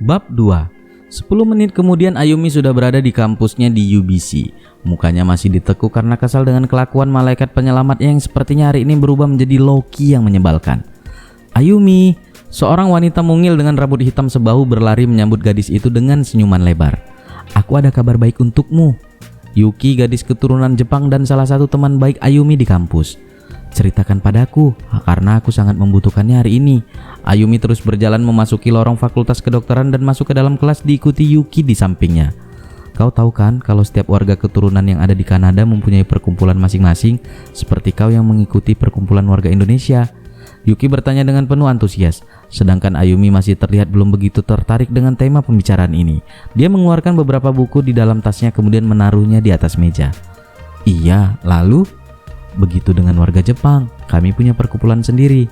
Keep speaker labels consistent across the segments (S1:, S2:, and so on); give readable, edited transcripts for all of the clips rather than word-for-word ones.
S1: Bab 2. 10 menit kemudian Ayumi sudah berada di kampusnya di UBC. Mukanya masih ditekuk karena kesal dengan kelakuan malaikat penyelamatnya yang sepertinya hari ini berubah menjadi Loki yang menyebalkan. Ayumi, seorang wanita mungil dengan rambut hitam sebahu berlari menyambut gadis itu dengan senyuman lebar. Aku ada kabar baik untukmu. Yuki, gadis keturunan Jepang dan salah satu teman baik Ayumi di kampus. Ceritakan padaku, karena aku sangat membutuhkannya hari ini. Ayumi terus berjalan memasuki lorong fakultas kedokteran dan masuk ke dalam kelas diikuti Yuki di sampingnya. Kau tahu kan kalau setiap warga keturunan yang ada di Kanada mempunyai perkumpulan masing-masing, seperti kau yang mengikuti perkumpulan warga Indonesia? Yuki bertanya dengan penuh antusias, sedangkan Ayumi masih terlihat belum begitu tertarik dengan tema pembicaraan ini. Dia mengeluarkan beberapa buku di dalam tasnya kemudian menaruhnya di atas meja. Iya, lalu? Begitu dengan warga Jepang, kami punya perkumpulan sendiri.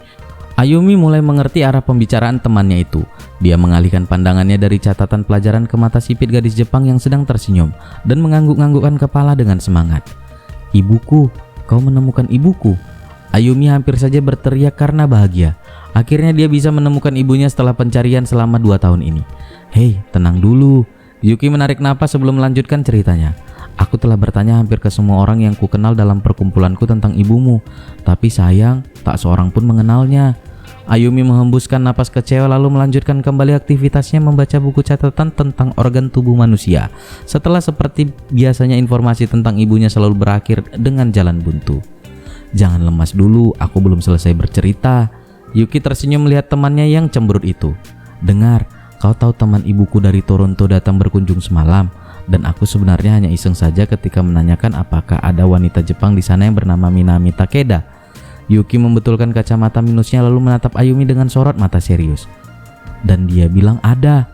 S1: Ayumi mulai mengerti arah pembicaraan temannya itu. Dia mengalihkan pandangannya dari catatan pelajaran ke mata sipit gadis Jepang yang sedang tersenyum dan mengangguk-anggukkan kepala dengan semangat. Ibuku, kau menemukan ibuku. Ayumi hampir saja berteriak karena bahagia. Akhirnya dia bisa menemukan ibunya setelah pencarian selama 2 tahun ini. Hei, tenang dulu. Yuki menarik napas sebelum melanjutkan ceritanya. Aku telah bertanya hampir ke semua orang yang kukenal dalam perkumpulanku tentang ibumu, tapi sayang, tak seorang pun mengenalnya. Ayumi menghembuskan napas kecewa lalu melanjutkan kembali aktivitasnya membaca buku catatan tentang organ tubuh manusia. Setelah seperti biasanya informasi tentang ibunya selalu berakhir dengan jalan buntu. Jangan lemas dulu, aku belum selesai bercerita. Yuki tersenyum melihat temannya yang cemberut itu. Dengar, kau tahu teman ibuku dari Toronto datang berkunjung semalam. Dan aku sebenarnya hanya iseng saja ketika menanyakan apakah ada wanita Jepang di sana yang bernama Minami Takeda. Yuki membetulkan kacamata minusnya lalu menatap Ayumi dengan sorot mata serius. Dan dia bilang ada.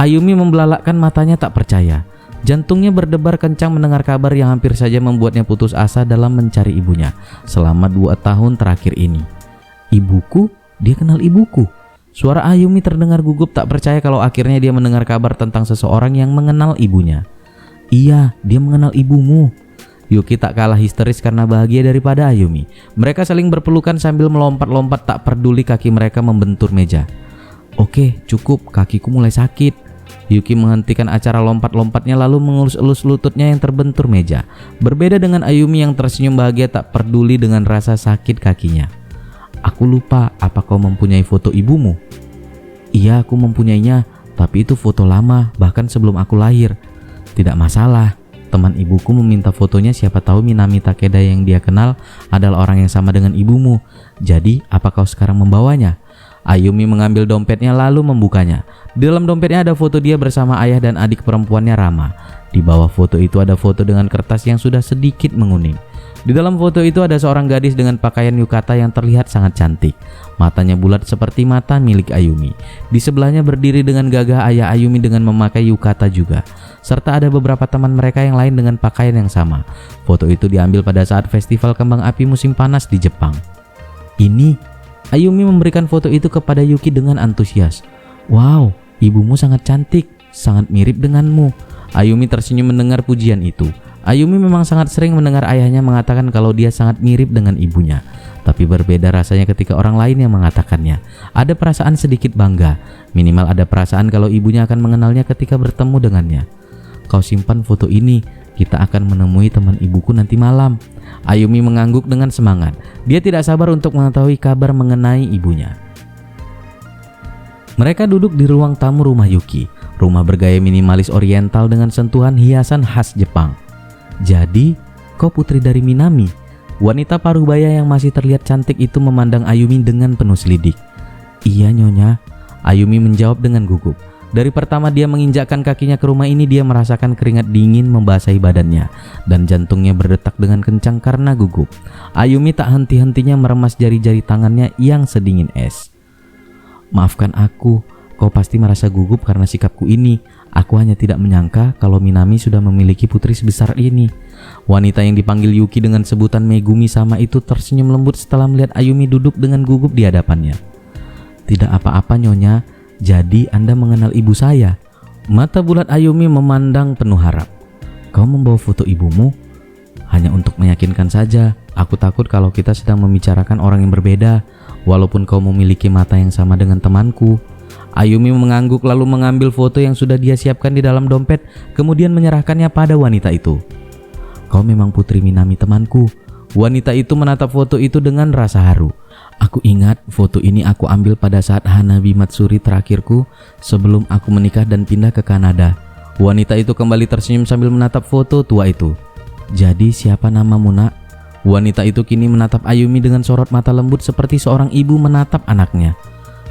S1: Ayumi membelalakkan matanya tak percaya. Jantungnya berdebar kencang mendengar kabar yang hampir saja membuatnya putus asa dalam mencari ibunya selama 2 tahun terakhir ini. Ibuku? Dia kenal ibuku. Suara Ayumi terdengar gugup tak percaya kalau akhirnya dia mendengar kabar tentang seseorang yang mengenal ibunya. Iya, dia mengenal ibumu. Yuki tak kalah histeris karena bahagia daripada Ayumi. Mereka saling berpelukan sambil melompat-lompat tak peduli kaki mereka membentur meja. Oke, cukup, kakiku mulai sakit. Yuki menghentikan acara lompat-lompatnya lalu mengelus-elus lututnya yang terbentur meja. Berbeda dengan Ayumi yang tersenyum bahagia tak peduli dengan rasa sakit kakinya. Aku lupa, apa kau mempunyai foto ibumu? Iya, aku mempunyainya, tapi itu foto lama, bahkan sebelum aku lahir. Tidak masalah, teman ibuku meminta fotonya, siapa tahu Minami Takeda yang dia kenal adalah orang yang sama dengan ibumu. Jadi, apa kau sekarang membawanya? Ayumi mengambil dompetnya lalu membukanya. Di dalam dompetnya ada foto dia bersama ayah dan adik perempuannya Rama. Di bawah foto itu ada foto dengan kertas yang sudah sedikit menguning. Di dalam foto itu ada seorang gadis dengan pakaian yukata yang terlihat sangat cantik. Matanya bulat seperti mata milik Ayumi. Di sebelahnya berdiri dengan gagah ayah Ayumi dengan memakai yukata juga. Serta ada beberapa teman mereka yang lain dengan pakaian yang sama. Foto itu diambil pada saat festival kembang api musim panas di Jepang. Ini, Ayumi memberikan foto itu kepada Yuki dengan antusias. Wow, ibumu sangat cantik, sangat mirip denganmu. Ayumi tersenyum mendengar pujian itu. Ayumi memang sangat sering mendengar ayahnya mengatakan kalau dia sangat mirip dengan ibunya. Tapi berbeda rasanya ketika orang lain yang mengatakannya. Ada perasaan sedikit bangga. Minimal ada perasaan kalau ibunya akan mengenalnya ketika bertemu dengannya. Kau simpan foto ini, kita akan menemui teman ibuku nanti malam. Ayumi mengangguk dengan semangat. Dia tidak sabar untuk mengetahui kabar mengenai ibunya. Mereka duduk di ruang tamu rumah Yuki. Rumah bergaya minimalis oriental dengan sentuhan hiasan khas Jepang. Jadi, kau putri dari Minami? Wanita paruh baya yang masih terlihat cantik itu memandang Ayumi dengan penuh selidik. Iya, Nyonya. Ayumi menjawab dengan gugup. Dari pertama dia menginjakkan kakinya ke rumah ini, dia merasakan keringat dingin membasahi badannya dan jantungnya berdetak dengan kencang karena gugup. Ayumi tak henti-hentinya meremas jari-jari tangannya yang sedingin es. Maafkan aku, kau pasti merasa gugup karena sikapku ini. Aku hanya tidak menyangka kalau Minami sudah memiliki putri sebesar ini. Wanita yang dipanggil Yuki dengan sebutan Megumi sama itu tersenyum lembut setelah melihat Ayumi duduk dengan gugup di hadapannya. Tidak apa-apa, Nyonya. Jadi Anda mengenal ibu saya? Mata bulat Ayumi memandang penuh harap. Kau membawa foto ibumu? Hanya untuk meyakinkan saja. Aku takut kalau kita sedang membicarakan orang yang berbeda. Walaupun kau memiliki mata yang sama dengan temanku. Ayumi mengangguk lalu mengambil foto yang sudah dia siapkan di dalam dompet, kemudian menyerahkannya pada wanita itu. "Kau memang Putri Minami temanku." Wanita itu menatap foto itu dengan rasa haru. "Aku ingat foto ini aku ambil pada saat Hanabi Matsuri terakhirku sebelum aku menikah dan pindah ke Kanada." Wanita itu kembali tersenyum sambil menatap foto tua itu. "Jadi siapa namamu, nak?" Wanita itu kini menatap Ayumi dengan sorot mata lembut seperti seorang ibu menatap anaknya.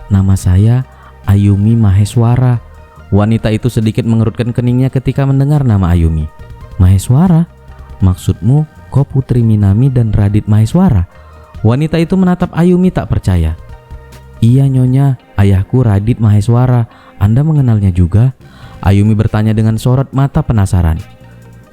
S1: "Nama saya Ayumi Maheswara." Wanita itu sedikit mengerutkan keningnya ketika mendengar nama Ayumi. "Maheswara? Maksudmu kau Putri Minami dan Radit Maheswara?" Wanita itu menatap Ayumi tak percaya. "Iya nyonya, ayahku Radit Maheswara. Anda mengenalnya juga?" Ayumi bertanya dengan sorot mata penasaran.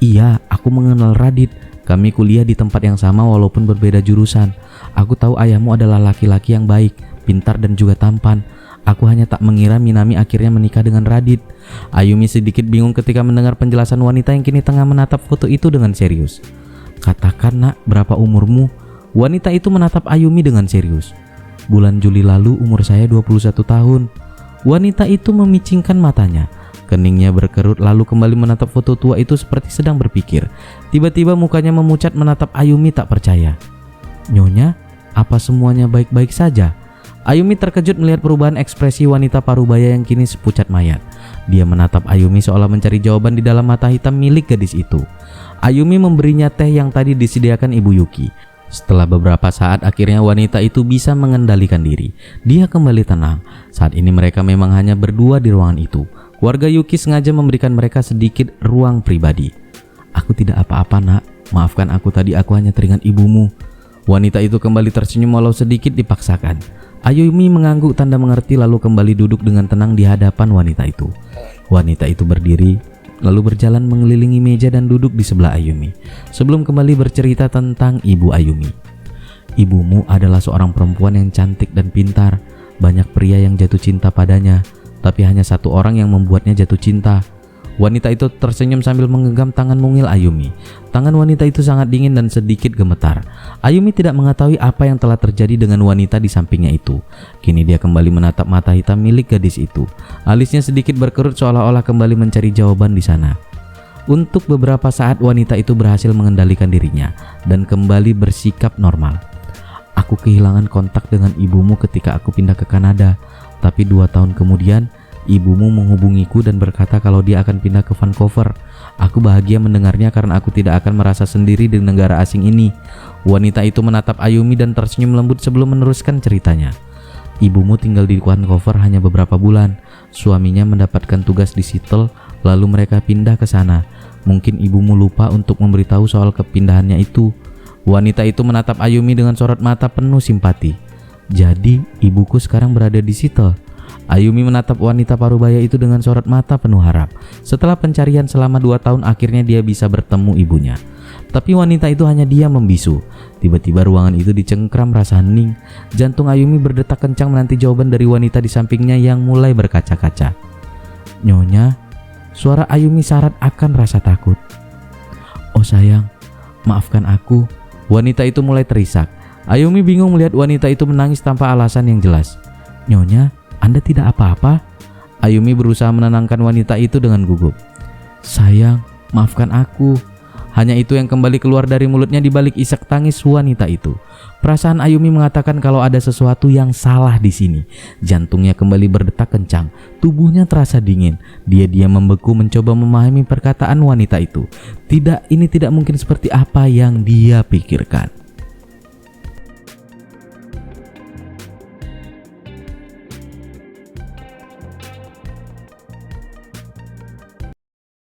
S1: "Iya, aku mengenal Radit. Kami kuliah di tempat yang sama walaupun berbeda jurusan. Aku tahu ayahmu adalah laki-laki yang baik, pintar dan juga tampan. Aku hanya tak mengira Minami akhirnya menikah dengan Radit." Ayumi sedikit bingung ketika mendengar penjelasan wanita yang kini tengah menatap foto itu dengan serius. "Katakan nak, berapa umurmu?" Wanita itu menatap Ayumi dengan serius. "Bulan Juli lalu umur saya 21 tahun. Wanita itu memicingkan matanya. Keningnya berkerut lalu kembali menatap foto tua itu seperti sedang berpikir. Tiba-tiba mukanya memucat menatap Ayumi tak percaya. "Nyonya, apa semuanya baik-baik saja?" Ayumi terkejut melihat perubahan ekspresi wanita parubaya yang kini sepucat mayat. Dia menatap Ayumi seolah mencari jawaban di dalam mata hitam milik gadis itu. Ayumi memberinya teh yang tadi disediakan Ibu Yuki. Setelah beberapa saat akhirnya wanita itu bisa mengendalikan diri. Dia kembali tenang. Saat ini mereka memang hanya berdua di ruangan itu. Keluarga Yuki sengaja memberikan mereka sedikit ruang pribadi. "Aku tidak apa-apa nak, maafkan aku tadi, aku hanya teringat ibumu." Wanita itu kembali tersenyum walau sedikit dipaksakan. Ayumi mengangguk tanda mengerti lalu kembali duduk dengan tenang di hadapan wanita itu. Wanita itu berdiri lalu berjalan mengelilingi meja dan duduk di sebelah Ayumi sebelum kembali bercerita tentang ibu Ayumi. "Ibumu adalah seorang perempuan yang cantik dan pintar. Banyak pria yang jatuh cinta padanya, tapi hanya satu orang yang membuatnya jatuh cinta." Wanita itu tersenyum sambil menggenggam tangan mungil Ayumi. Tangan wanita itu sangat dingin dan sedikit gemetar. Ayumi tidak mengetahui apa yang telah terjadi dengan wanita di sampingnya itu. Kini dia kembali menatap mata hitam milik gadis itu. Alisnya sedikit berkerut seolah-olah kembali mencari jawaban di sana. Untuk beberapa saat wanita itu berhasil mengendalikan dirinya dan kembali bersikap normal. "Aku kehilangan kontak dengan ibumu ketika aku pindah ke Kanada, tapi 2 tahun kemudian ibumu menghubungiku dan berkata kalau dia akan pindah ke Vancouver. Aku bahagia mendengarnya karena aku tidak akan merasa sendiri di negara asing ini." Wanita itu menatap Ayumi dan tersenyum lembut sebelum meneruskan ceritanya. "Ibumu tinggal di Vancouver hanya beberapa bulan. Suaminya mendapatkan tugas di Seattle, lalu mereka pindah ke sana. Mungkin ibumu lupa untuk memberitahu soal kepindahannya itu." Wanita itu menatap Ayumi dengan sorot mata penuh simpati. "Jadi ibuku sekarang berada di Seattle?" Ayumi menatap wanita parubaya itu dengan sorot mata penuh harap. Setelah pencarian selama 2 tahun akhirnya dia bisa bertemu ibunya. Tapi wanita itu hanya diam membisu. Tiba-tiba ruangan itu dicengkram rasa hening. Jantung Ayumi berdetak kencang menanti jawaban dari wanita di sampingnya yang mulai berkaca-kaca. "Nyonya," suara Ayumi syarat akan rasa takut. "Oh sayang, maafkan aku." Wanita itu mulai terisak. Ayumi bingung melihat wanita itu menangis tanpa alasan yang jelas. "Nyonya, Anda tidak apa-apa?" Ayumi berusaha menenangkan wanita itu dengan gugup. "Sayang, maafkan aku." Hanya itu yang kembali keluar dari mulutnya di balik isak tangis wanita itu. Perasaan Ayumi mengatakan kalau ada sesuatu yang salah di sini. Jantungnya kembali berdetak kencang, tubuhnya terasa dingin. Dia diam membeku mencoba memahami perkataan wanita itu. Ini tidak mungkin seperti apa yang dia pikirkan.